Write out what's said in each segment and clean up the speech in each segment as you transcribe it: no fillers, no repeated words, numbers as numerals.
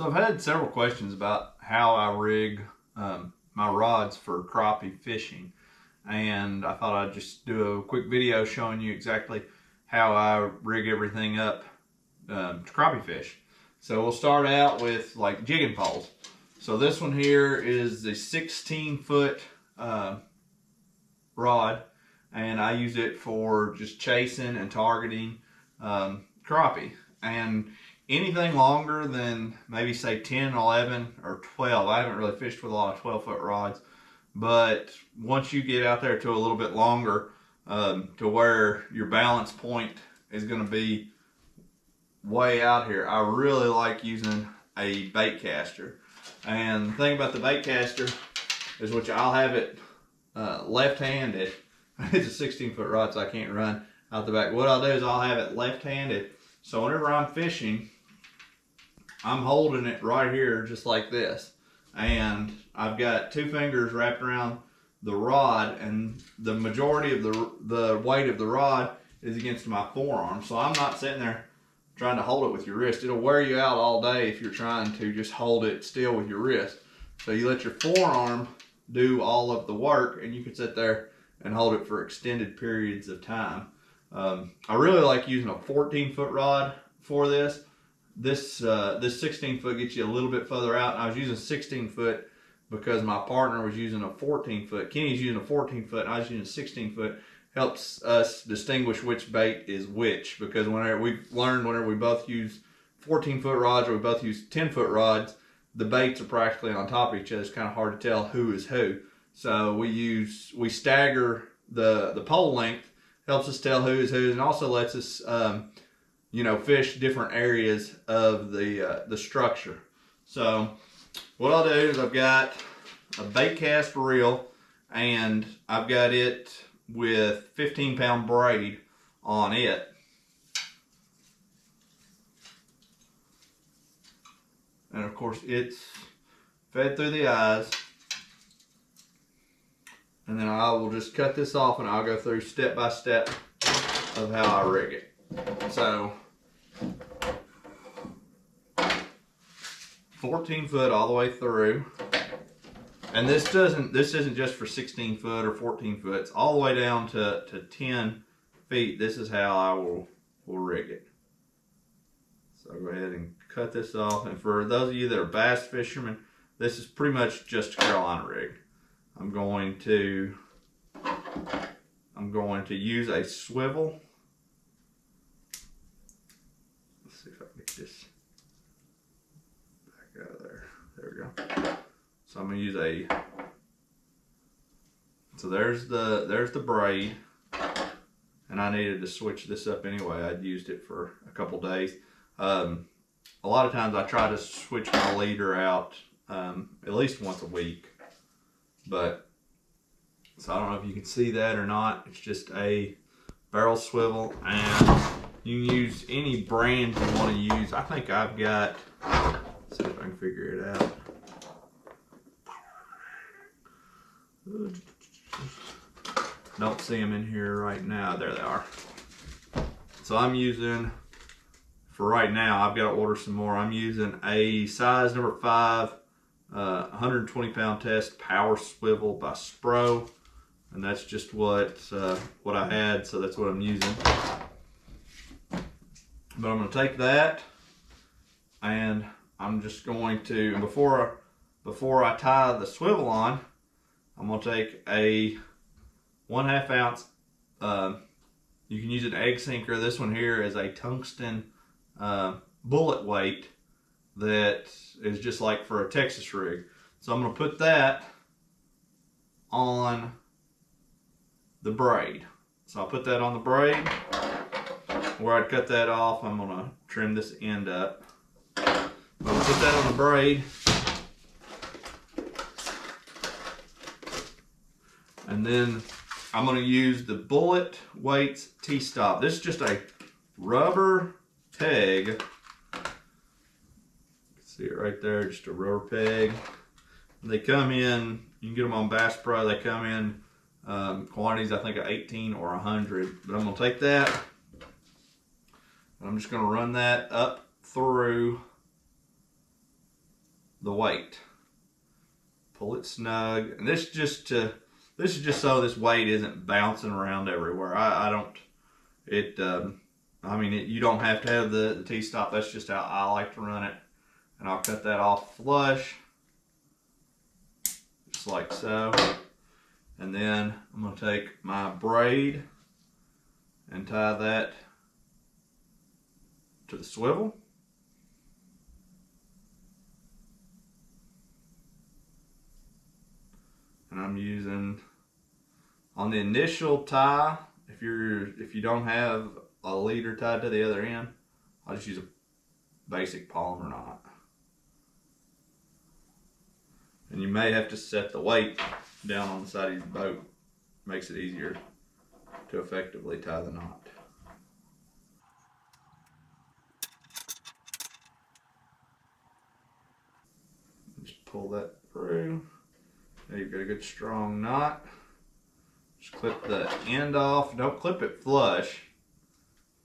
So I've had several questions about how I rig my rods for crappie fishing, and I thought I'd just do a quick video showing you exactly how I rig everything up to crappie fish. So we'll start out with like jigging poles. So this one here is the 16-foot rod, and I use it for just chasing and targeting crappie. And anything longer than maybe say 10, 11, or 12, I haven't really fished with a lot of 12-foot rods, but once you get out there to a little bit longer, to where your balance point is going to be way out here, I really like using a bait caster. And the thing about the bait caster is, which I'll have it left-handed. It's a 16-foot rod, so I can't run out the back. What I'll do is I'll have it left-handed, so whenever I'm fishing, I'm holding it right here just like this, and I've got two fingers wrapped around the rod, and the majority of the weight of the rod is against my forearm. So I'm not sitting there trying to hold it with your wrist. It'll wear you out all day if you're trying to just hold it still with your wrist. So you let your forearm do all of the work, and you can sit there and hold it for extended periods of time. I really like using a 14-foot rod for this. This 16-foot gets you a little bit further out, and I was using 16-foot because my partner was using a 14-foot. Kenny's using a 14-foot, and I was using a 16-foot. Helps us distinguish which bait is which, because whenever we both use 14-foot rods or we both use 10-foot rods, the baits are practically on top of each other. It's kind of hard to tell who is who. So we stagger the pole length. Helps us tell who is who, and also lets us fish different areas of the structure. So what I'll do is I've got a bait cast reel, and I've got it with 15-pound braid on it. And of course it's fed through the eyes. And then I will just cut this off, and I'll go through step by step of how I rig it. So 14 foot all the way through. And this isn't just for 16 foot or 14 foot. It's all the way down to 10 feet. This is how I will rig it. So I'll go ahead and cut this off. And for those of you that are bass fishermen, this is pretty much just a Carolina rig. I'm going to use a swivel. Let's see if I can get this back out of there. There we go. So I'm going to use there's the braid, and I needed to switch this up anyway. I'd used it for a couple days. A lot of times I try to switch my leader out at least once a week. But, so I don't know if you can see that or not. It's just a barrel swivel, and you can use any brand you want to use. I think I've got, let's see if I can figure it out. Don't see them in here right now. There they are. So I'm using, for right now, I've got to order some more. I'm using a size number 5 120-pound test power swivel by Spro, and that's just what I had, so that's what I'm using. But I'm going to take that, and I'm just going to, before I tie the swivel on, I'm going to take a 1/2 ounce. You can use an egg sinker. This one here is a tungsten bullet weight that is just like for a Texas rig. So I'm going to put that on the braid. So I'll put that on the braid. Where I'd cut that off, I'm going to trim this end up. I'm going to put that on the braid. And then I'm going to use the Bullet Weights T-Stop. This is just a rubber peg. See it right there, just a rubber peg. They come in, you can get them on Bass Pro, they come in quantities I think of 18 or 100. But I'm going to take that, and I'm just going to run that up through the weight. Pull it snug, and this is just so this weight isn't bouncing around everywhere. You don't have to have the T-stop. That's just how I like to run it. And I'll cut that off flush, just like so. And then I'm going to take my braid and tie that to the swivel. And I'm using, on the initial tie, if you don't have a leader tied to the other end, I'll just use a basic polymer knot. And you may have to set the weight down on the side of your boat. Makes it easier to effectively tie the knot. Just pull that through. Now you've got a good strong knot. Just clip the end off. Don't clip it flush.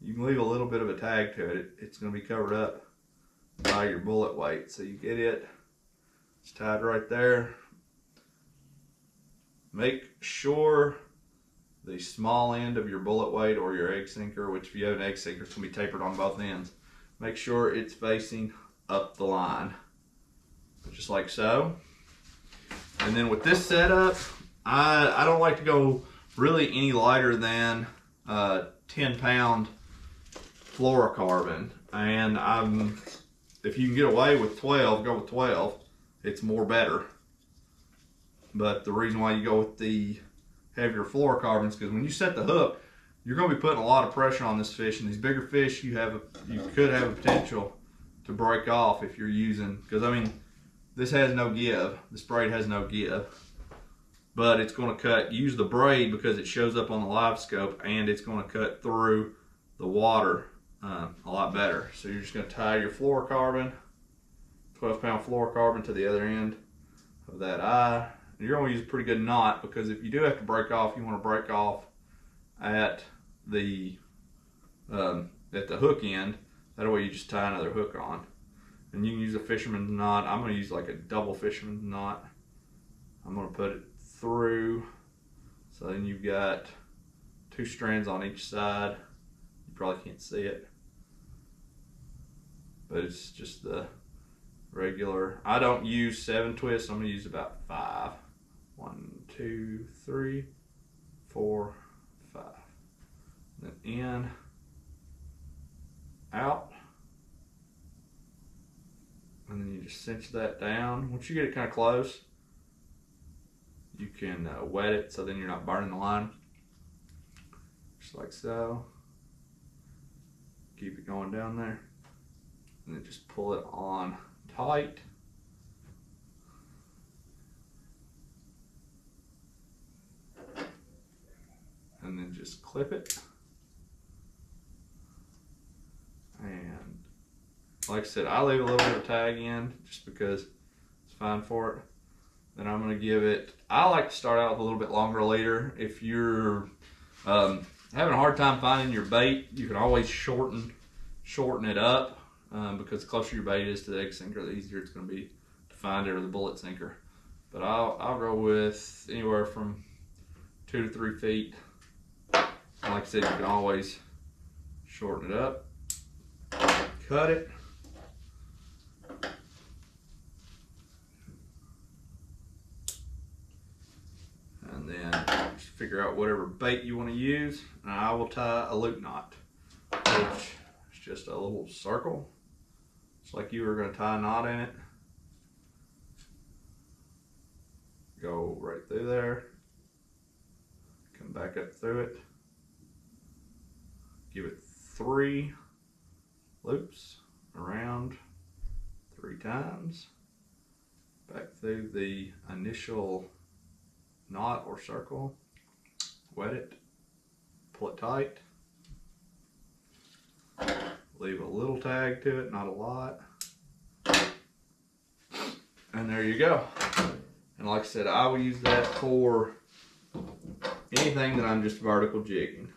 You can leave a little bit of a tag to it. It's going to be covered up by your bullet weight. So you get it. It's tied right there. Make sure the small end of your bullet weight or your egg sinker, which if you have an egg sinker, it's going to be tapered on both ends. Make sure it's facing up the line, just like so. And then with this setup, I don't like to go really any lighter than 10-pound fluorocarbon. And if you can get away with 12, go with 12. It's more better. But the reason why you go with the heavier fluorocarbons is because when you set the hook, you're going to be putting a lot of pressure on this fish, and these bigger fish you could have a potential to break off if you're using, because I mean, this has no give. This braid has no give, but it's going to cut. Use the braid because it shows up on the live scope, and it's going to cut through the water a lot better. So you're just going to tie your fluorocarbon, 12-pound fluorocarbon, to the other end of that eye. You're going to use a pretty good knot, because if you do have to break off, you want to break off at the hook end. That way you just tie another hook on. And you can use a fisherman's knot. I'm going to use like a double fisherman's knot. I'm going to put it through. So then you've got 2 strands on each side. You probably can't see it, but it's just the regular. I don't use 7 twists. I'm going to use about 5. 1, 2, 3, 4, 5. Then in, out, and then you just cinch that down. Once you get it kind of close, you can wet it, so then you're not burning the line. Just like so. Keep it going down there, and then just pull it on tight. And then just clip it. And like I said, I leave a little bit of tag in just because it's fine for it. Then I'm going to give it, I like to start out with a little bit longer leader. If you're having a hard time finding your bait, you can always shorten it up, because the closer your bait is to the egg sinker, the easier it's going to be to find it, or the bullet sinker. But I'll go with anywhere from 2 to 3 feet. And like I said, you can always shorten it up, cut it, and then just figure out whatever bait you want to use. And I will tie a loop knot, which is just a little circle. It's like you were going to tie a knot in it. Go right through there, come back up through it. Give it 3 loops around 3 times. Back through the initial knot or circle. Wet it. Pull it tight. Leave a little tag to it, not a lot. And there you go. And like I said, I will use that for anything that I'm just vertical jigging.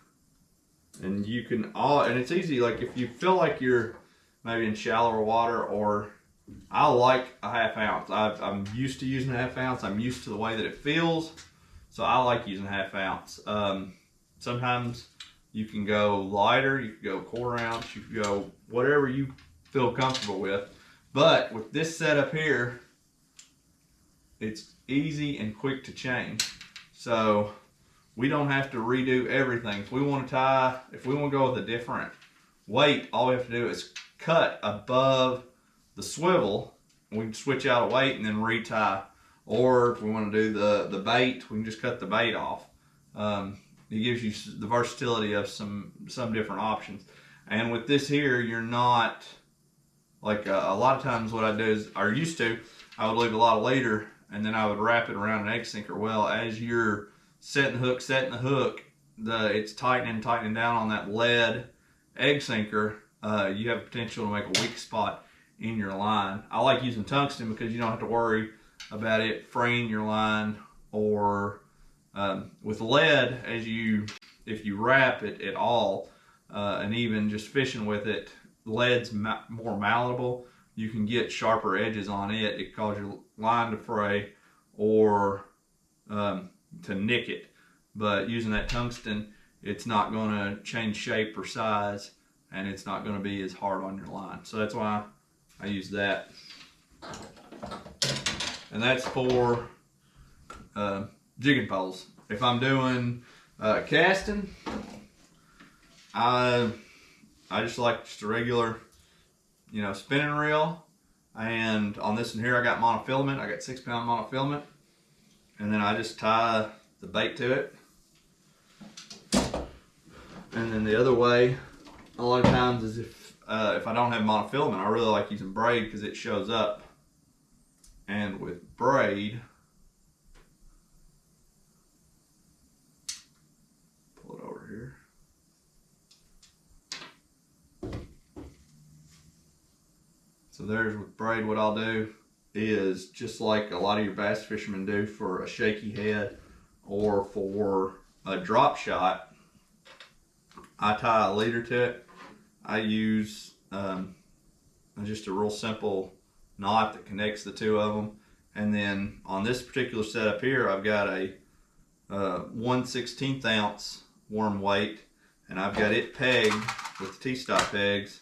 And you can and it's easy, like if you feel like you're maybe in shallower water, or I like a 1/2 ounce. I'm used to using a 1/2 ounce. I'm used to the way that it feels. So I like using a 1/2 ounce. Sometimes you can go lighter, you can go 1/4 ounce, you can go whatever you feel comfortable with. But with this setup here, it's easy and quick to change. So we don't have to redo everything. If we want to go with a different weight, all we have to do is cut above the swivel. We can switch out a weight and then retie. Or if we want to do the bait, we can just cut the bait off. It gives you the versatility of some different options. And with this here, you're not, like a lot of times what I do is, or used to, I would leave a lot of leader and then I would wrap it around an egg sinker. Well, as you're setting the hook, it's tightening down on that lead egg sinker. You have potential to make a weak spot in your line. I like using tungsten because you don't have to worry about it fraying your line, or with lead, if you wrap it at all, and even just fishing with it, lead's more malleable. You can get sharper edges on it. It causes your line to fray or to nick it. But using that tungsten, it's not going to change shape or size, and it's not going to be as hard on your line. So that's why I use that. And that's for jigging poles. If I'm doing casting, I just like just a regular, spinning reel. And on this one here, I got monofilament. I got 6-pound monofilament. And then I just tie the bait to it. And then the other way, a lot of times, is if I don't have monofilament, I really like using braid because it shows up. And with braid, pull it over here. So there's with braid, what I'll do is just like a lot of your bass fishermen do for a shaky head or for a drop shot. I tie a leader to it. I use just a real simple knot that connects the two of them. And then on this particular setup here, I've got a 1/16 ounce worm weight, and I've got it pegged with the T-stop pegs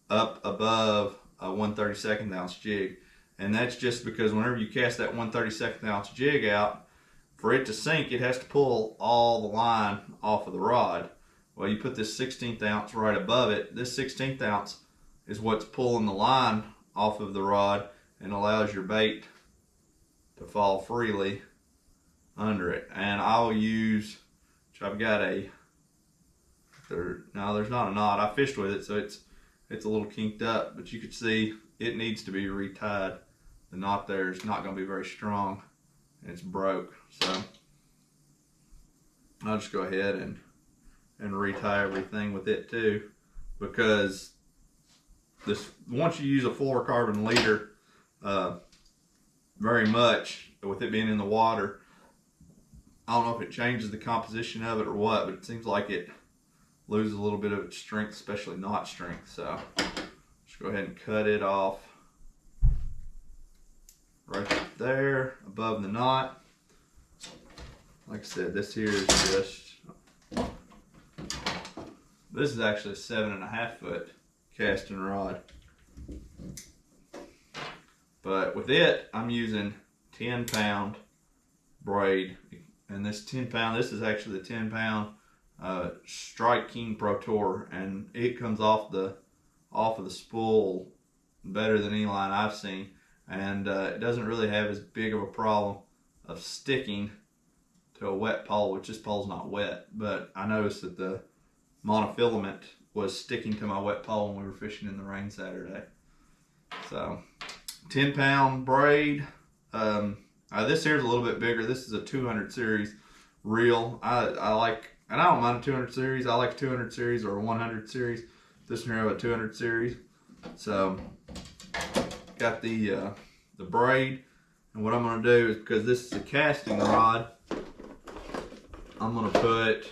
up above a 1/32 ounce jig. And that's just because whenever you cast that 1/32 ounce jig out, for it to sink, it has to pull all the line off of the rod. Well, you put this 1/16 ounce right above it. This 1/16 ounce is what's pulling the line off of the rod and allows your bait to fall freely under it. And I'll use, I've got no, there's not a knot. I fished with it, so it's a little kinked up, but you can see it needs to be retied. The knot there is not going to be very strong, and it's broke. So I'll just go ahead and retie everything with it too, because once you use a fluorocarbon leader very much, with it being in the water, I don't know if it changes the composition of it or what, but it seems like it loses a little bit of its strength, especially knot strength. So just go ahead and cut it off right there above the knot. Like I said, this is actually a 7.5 foot casting rod. But with it, I'm using 10-pound braid. And this 10-pound, this is actually the 10-pound Strike King Pro Tour, and it comes off of the spool better than any line I've seen. And it doesn't really have as big of a problem of sticking to a wet pole, which this pole's not wet. But I noticed that the monofilament was sticking to my wet pole when we were fishing in the rain Saturday. So 10-pound braid. This here's a little bit bigger. This is a 200 series reel. I like, and I don't mind a 200 series. I like a 200 series or a 100 series. This one here I have a 200 series. So got the braid, and what I'm going to do is, because this is a casting rod, I'm going to put,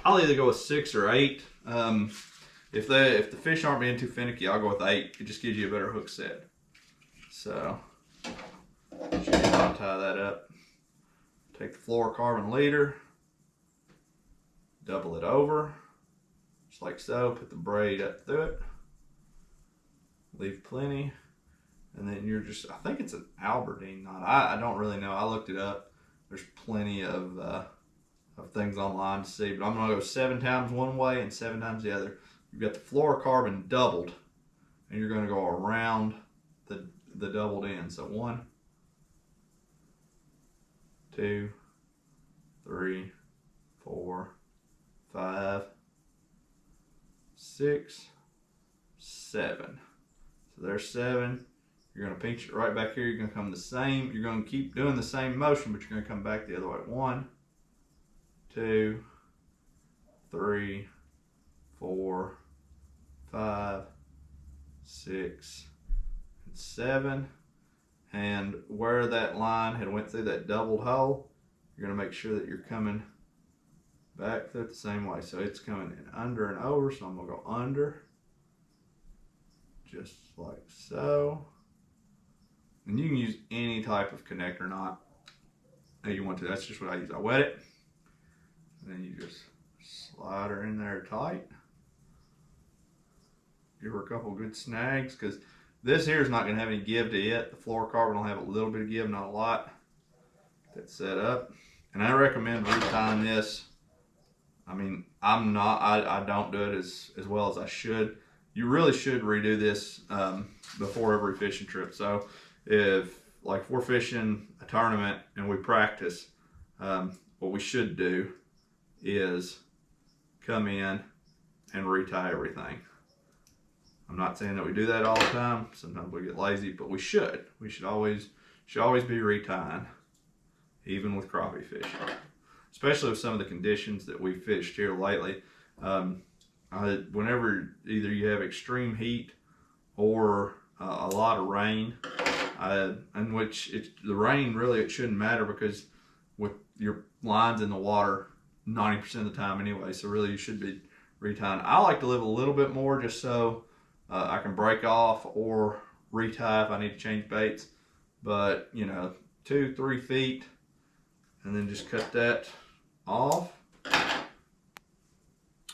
I'll either go with 6 or 8. if the fish aren't being too finicky, I'll go with 8. It just gives you a better hook set. So just tie that up. Take the fluorocarbon leader, double it over, just like so. Put the braid up through it. Leave plenty, and then you're just, I think it's an Albertine knot. I don't really know. I looked it up. There's plenty of things online to see, but I'm gonna go 7 times one way and 7 times the other. You've got the fluorocarbon doubled, and you're gonna go around the doubled end. So 1, 2, 3, 4, 5, 6, 7. So there's 7. You're going to pinch it right back here. You're going to come the same. You're going to keep doing the same motion, but you're going to come back the other way. 1, 2, 3, 4, 5, 6, and 7. And where that line had went through that doubled hole, you're going to make sure that you're coming back through it the same way. So it's coming in under and over. So I'm going to go under, just like so. And you can use any type of connector knot that you want to. That's just what I use. I wet it, and then you just slide her in there tight. Give her a couple good snags, because this here is not going to have any give to it. The fluorocarbon will have a little bit of give, not a lot. That's set up. And I recommend retying this. I mean, I don't do it as well as I should. You really should redo this before every fishing trip. So if we're fishing a tournament and we practice, what we should do is come in and retie everything. I'm not saying that we do that all the time. Sometimes we get lazy, but we should. We should always be retying, even with crappie fishing, especially with some of the conditions that we fished here lately. Whenever either you have extreme heat or a lot of rain, in which the rain really, it shouldn't matter, because with your lines in the water 90% of the time anyway, so really you should be retying. I like to live a little bit more, just so I can break off or retie if I need to change baits. But 2-3 feet, and then just cut that off.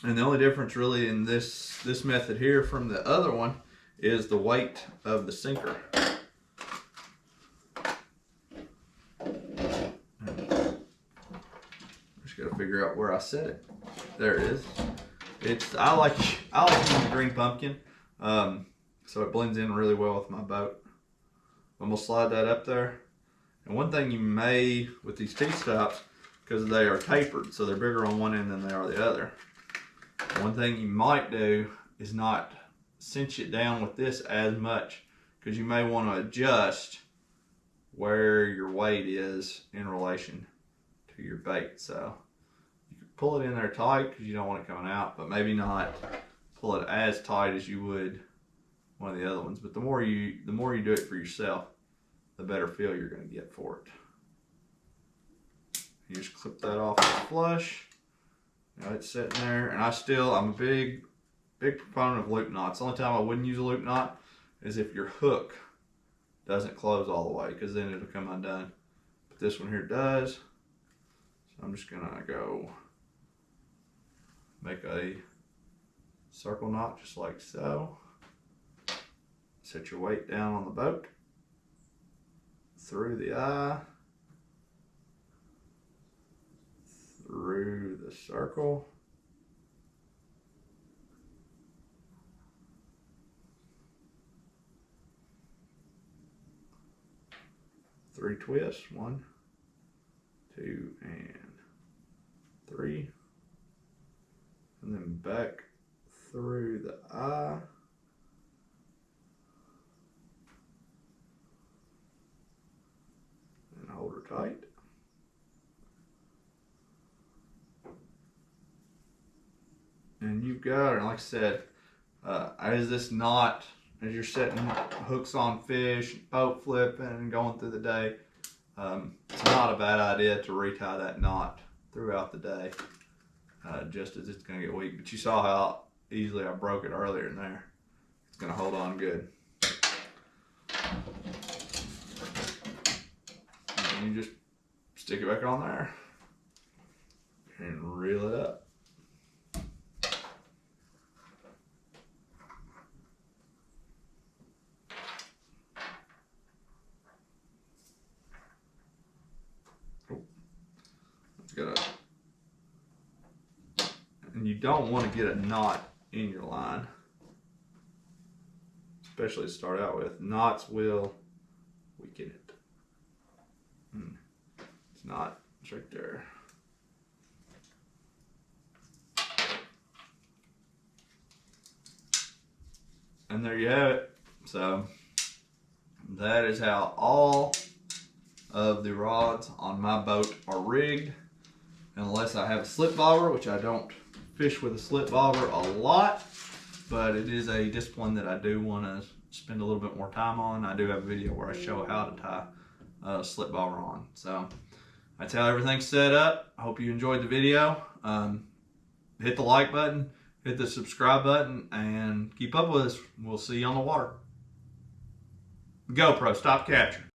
And the only difference really in this method here from the other one is the weight of the sinker. Just gotta figure out where I set it. There it is. I like using the green pumpkin, so it blends in really well with my boat. I'm gonna slide that up there. And one thing you may, with these T-stops, because they are tapered, so they're bigger on one end than they are the other. One thing you might do is not cinch it down with this as much, because you may want to adjust where your weight is in relation to your bait. So you can pull it in there tight because you don't want it coming out, but maybe not pull it as tight as you would one of the other ones. But the more you do it for yourself, the better feel you're going to get for it. You just clip that off flush. Now it's sitting there, and I'm a big proponent of loop knots. The only time I wouldn't use a loop knot is if your hook doesn't close all the way, because then it'll come undone. But this one here does. So I'm just gonna go make a circle knot just like so. Set your weight down on the boat, through the eye, through the circle, three twists, 1, 2, and 3, and then back through the eye, and hold her tight. And you've got her. And like I said, as you're setting hooks on fish, boat flipping, and going through the day, it's not a bad idea to retie that knot throughout the day, just as it's going to get weak. But you saw how easily I broke it earlier in there. It's gonna hold on good. And you just stick it back on there and reel it up. And you don't want to get a knot in your line, especially to start out with. Knots will weaken it. It's not right there. And there you have it. So that is how all of the rods on my boat are rigged, unless I have a slip bobber, which I don't fish with a slip bobber a lot, but it is a discipline that I do want to spend a little bit more time on. I do have a video where I show how to tie a slip bobber on. So that's how everything's set up. I hope you enjoyed the video. Hit the like button, hit the subscribe button, and keep up with us. We'll see you on the water. GoPro, stop capture.